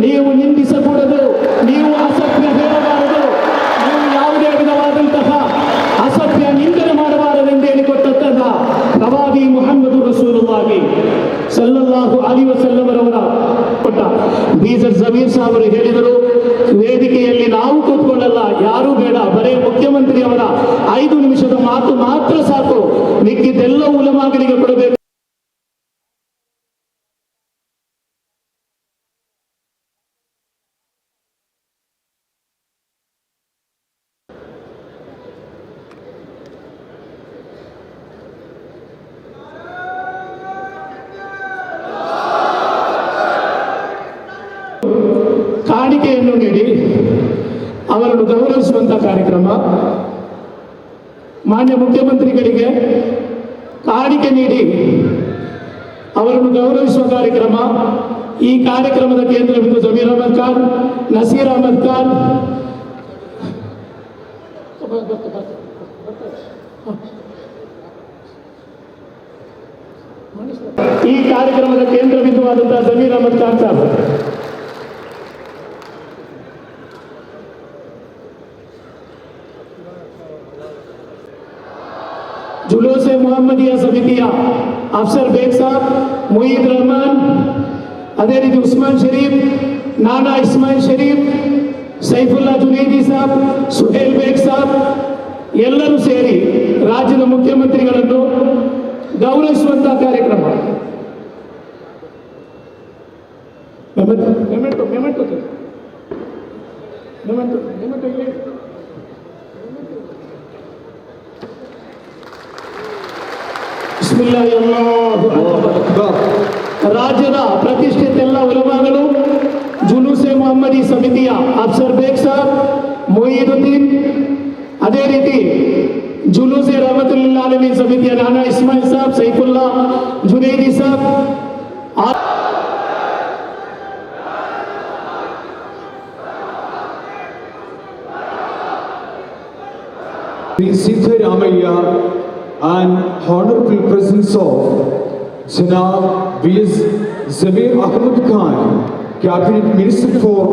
ನೀವು ನಿಂದಿಸಕೂಡದು, ನೀವು ಅಸಭ್ಯ ಹೇಳಬಾರದು, ನೀವು ಯಾವುದೇ ವಿಧವಾದಂತಹ ಅಸಭ್ಯ ನಿಂದನೆ ಮಾಡಬಾರದೆಂದು ಹೇಳಿಕೊಟ್ಟಂತಹ ಪ್ರವಾದಿ ಮುಹಮ್ಮದ್ ರಸೂಲುಲ್ಲಾಹಿ ಸಲ್ಲಲ್ಲಾಹು ಅಲೈಹಿ ವಸಲ್ಲಂ ಅವರ ಕೊಟ್ಟ ಬೀಜರ್ ಜಮೀರ್ ಸಾಹೇಬರು ಹೇಳಿದರು, ವೇದಿಕೆಯಲ್ಲಿ ನಾವು ಕೂತ್ಕೊಳ್ಳಲ್ಲ, ಯಾರೂ ಬೇಡ, ಬರೇ ಮುಖ್ಯಮಂತ್ರಿಯವರ 5 ನಿಮಿಷದ ಮಾತು ಮಾತ್ರ ಸಾಕು, ಮಿಕ್ಕಿದ್ದೆಲ್ಲ ಉಲಮಾಗಳಿಗೆ ಕೊಡಬೇಕು. ಕಾಣಿಕೆಯನ್ನು ನೀಡಿ ಅವರನ್ನು ಗೌರವಿಸುವಂತಹ ಕಾರ್ಯಕ್ರಮ. ಮಾನ್ಯ ಮುಖ್ಯಮಂತ್ರಿಗಳಿಗೆ ಕಾಣಿಕೆ ನೀಡಿ ಅವರನ್ನು ಗೌರವಿಸುವ ಕಾರ್ಯಕ್ರಮ. ಈ ಕಾರ್ಯಕ್ರಮದ ಕೇಂದ್ರ ಬಿಂದು ಜಮೀರ್ ಅಹಮದ್ ಖಾನ್, ನಸೀರ್ ಅಹಮದ್ ಖಾನ್, ಈ ಕಾರ್ಯಕ್ರಮದ ಕೇಂದ್ರ ಬಿಂದುವಾದಂತಹ ಜಮೀರ್ ಅಹಮದ್ ಖಾನ್ ಸಾಹೇಬ್. जुलूसे मोहम्मदिया समितिया अफसर बेग साहब, मुईद रहमान, अदे रीति उस्मान शरीफ, नाना इस्माइल शरीफ, सैफुल्ला जुनैदी साहब, सुहेल बेग साहब ಎಲ್ಲರೂ ಸೇರಿ ರಾಜ್ಯದ ಮುಖ್ಯಮಂತ್ರಿಗಳನ್ನು ಗೌರವಿಸುವಂತಹ ಕಾರ್ಯಕ್ರಮ. ರಾಜ್ಯದ ಪ್ರತಿಷ್ಠಿತ ಎಲ್ಲ ಉಲಮಾಗಳು, ಜುಲೂಸೆ ಮೊಹಮ್ಮದಿ ಸಮಿತಿಯ ಅಫ್ಸರ್ ಬೇಗ್ ಸಾಬ್, ಮೊಯಿದುದ್ದೀನ್, ಅದೇ ರೀತಿ ಜುಲೂಸೆ ರಹಮತುಲ್ಲಿಲ್ ಆಲಮೀನ್ ಸಮಿತಿಯ ನಾನಾ Ismail Sab, Saifulla ಜುನೈದಿ Sab, Siddaramaiah and honorable presence of Janab V.S. Zamir Ahmad Khan, Cabinet Minister for